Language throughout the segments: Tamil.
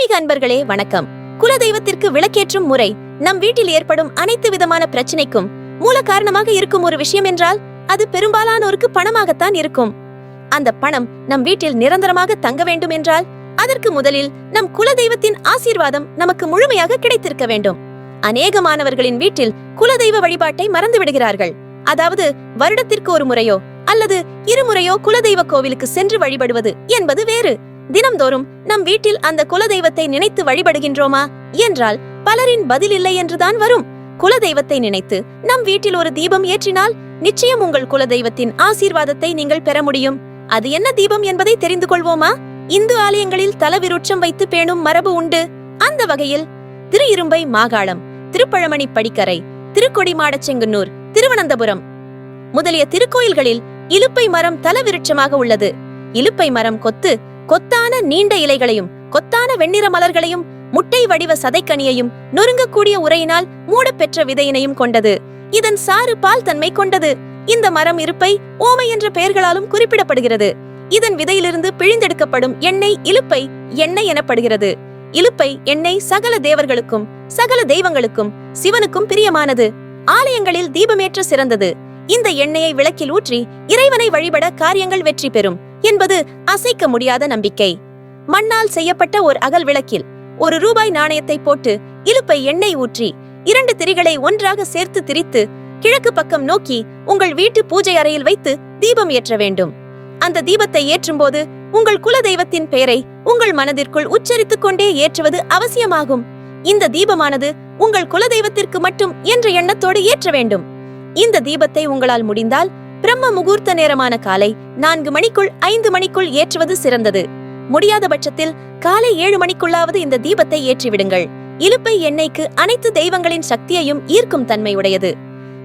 ஆன்மீக அன்பர்களே வணக்கம். குலதெய்வத்திற்கு விளக்கேற்றும் முறை நம் வீட்டில் ஏற்படும் அனைத்து விதமான பிரச்சனைக்கும் மூல காரணமாக இருக்கும் ஒரு விஷயம் என்றால் அது பெரும்பாலானோருக்கு பணமாகத்தான் இருக்கும். அந்த பணம் நம் வீட்டில் நிரந்தரமாக தங்க வேண்டும் என்றால் அதற்கு முதலில் நம் குலதெய்வத்தின் ஆசீர்வாதம் நமக்கு முழுமையாக கிடைத்திருக்க வேண்டும். அநேகமானவர்களின் வீட்டில் குலதெய்வ வழிபாட்டை மறந்து விடுகிறார்கள். அதாவது வருடத்திற்கு ஒரு முறையோ அல்லது இருமுறையோ குலதெய்வ கோவிலுக்கு சென்று வழிபடுவது என்பது வேறு. தினம்தோறும் நம் வீட்டில் அந்த குலதெய்வத்தை நினைத்து வழிபடுகின்றோமா என்றால் பலரின் பதில் இல்லை என்றுதான் வரும். குலதெய்வத்தை நினைத்து நம் வீட்டில் ஒரு தீபம் ஏற்றினால் நிச்சயம் உங்கள் குலதெய்வத்தின் ஆசீர்வாதத்தை நீங்கள் பெற முடியும். அது என்ன தீபம் என்பதை தெரிந்து கொள்வோமா? இந்து ஆலயங்களில் தலவிருட்சம் வைத்து பேணும் மரபு உண்டு. அந்த வகையில் திரு இரும்பை மாகாளம், திருப்பழமணி படிக்கரை, திருக்கொடிமாடச்செங்குன்னூர், திருவனந்தபுரம் முதலிய திருக்கோயில்களில் இலுப்பை மரம் தலவிருட்சமாக உள்ளது. இலுப்பை மரம் கொத்தான நீண்ட இலைகளையும் கொத்தான வெண்ணிற மலர்களையும் முட்டை வடிவ சதைக்கனியையும் நொறுங்கக்கூடிய உரையினால் மூடப்பெற்ற விதையினையும் கொண்டது. இதன் சாறு பால் தன்மை கொண்டது. இந்த மரம் இருப்பை ஓமை என்ற பெயர்களாலும் குறிப்பிடப்படுகிறது. இதன் விதையிலிருந்து பிழிந்தெடுக்கப்படும் எண்ணெய் இலுப்பை எண்ணெய் எனப்படுகிறது. இலுப்பை எண்ணெய் சகல தேவர்களுக்கும் சகல தெய்வங்களுக்கும் சிவனுக்கும் பிரியமானது. ஆலயங்களில் தீபமேற்ற சிறந்தது. இந்த எண்ணெயை விளக்கில் ஊற்றி இறைவனை வழிபட காரியங்கள் வெற்றி பெறும் என்பது அசைக்க முடியாத நம்பிக்கை. மண்ணால் செய்யப்பட்ட ஒரு அகல் விளக்கில் ₹1 நாணயத்தை போட்டு இலுப்பை எண்ணெய் ஊற்றி 2 திரிகளை ஒன்றாக சேர்த்து திரித்து கிழக்கு பக்கம் நோக்கி உங்கள் வீட்டு பூஜை அறையில் வைத்து தீபம் ஏற்ற வேண்டும். அந்த தீபத்தை ஏற்றும் போது உங்கள் குலதெய்வத்தின் பெயரை உங்கள் மனதிற்குள் உச்சரித்துக் கொண்டே ஏற்றுவது அவசியமாகும். இந்த தீபமானது உங்கள் குலதெய்வத்திற்கு மட்டும் என்ற எண்ணத்தோடு ஏற்ற வேண்டும். இந்த தீபத்தை உங்களால் முடிந்தால் பிரம்ம முகூர்த்த நேரமான காலை 4 மணிக்குள் 5 மணிக்குள் ஏற்றுவது சிறந்தது. முடியாத பட்சத்தில் காலை 7 மணிக்குள்ளாவது இந்த தீபத்தை ஏற்றிவிடுங்கள். இலுப்பை எண்ணெய்க்கு அனைத்து தெய்வங்களின் சக்தியையும் ஈர்க்கும் தன்மை உடையது.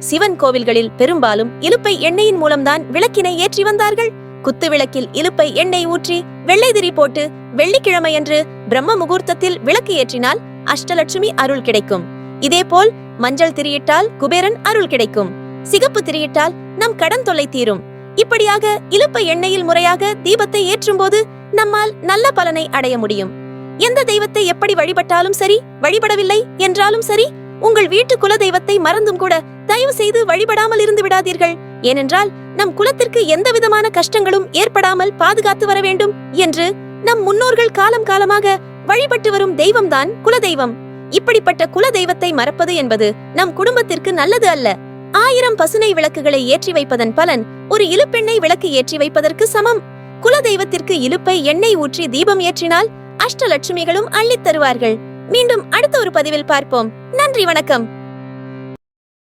சிவன் கோவில்களில் பெரும்பாலும் இலுப்பை எண்ணெயின் மூலம்தான் விளக்கினை ஏற்றி வந்தார்கள். குத்து விளக்கில் இலுப்பை எண்ணெய் ஊற்றி வெள்ளை திரி போட்டு வெள்ளிக்கிழமையன்று பிரம்ம முகூர்த்தத்தில் விளக்கு ஏற்றினால் அஷ்டலட்சுமி அருள் கிடைக்கும். இதேபோல் மஞ்சள் திரியிட்டால் குபேரன் அருள் கிடைக்கும். சிகப்பு திரியிட்டால் நம் கடன் தொல்லை தீரும். இப்படியாக இலுப்பை எண்ணெயில் முறையாக தீபத்தை ஏற்றும் போது நம்மால் நல்ல பலனை அடைய முடியும். எந்த தெய்வத்தை எப்படி வழிபட்டாலும் சரி, வழிபடவில்லை என்றாலும் சரி, உங்கள் வீட்டு குல தெய்வத்தை மறந்தும் கூட தயவு செய்து வழிபடாமல் இருந்து விடாதீர்கள். ஏனென்றால் நம் குலத்திற்கு எந்த விதமான கஷ்டங்களும் ஏற்படாமல் பாதுகாத்து வர வேண்டும் என்று நம் முன்னோர்கள் காலம் காலமாக வழிபட்டு வரும் தெய்வம்தான் குலதெய்வம். இப்படிப்பட்ட குல தெய்வத்தை மறப்பது என்பது நம் குடும்பத்திற்கு நல்லது அல்ல. 1000 பசுனை விளக்குகளை ஏற்றி வைப்பதன் பலன் ஒரு இலுப்பெண்ணெய் விளக்கு ஏற்றி வைப்பதற்கு சமம். குல தெய்வத்திற்கு இலுப்பை எண்ணெய் ஊற்றி தீபம் ஏற்றினால் அஷ்டலட்சுமிகளும் அள்ளித் தருவார்கள். மீண்டும் அடுத்த ஒரு பதிவில் பார்ப்போம். நன்றி, வணக்கம்.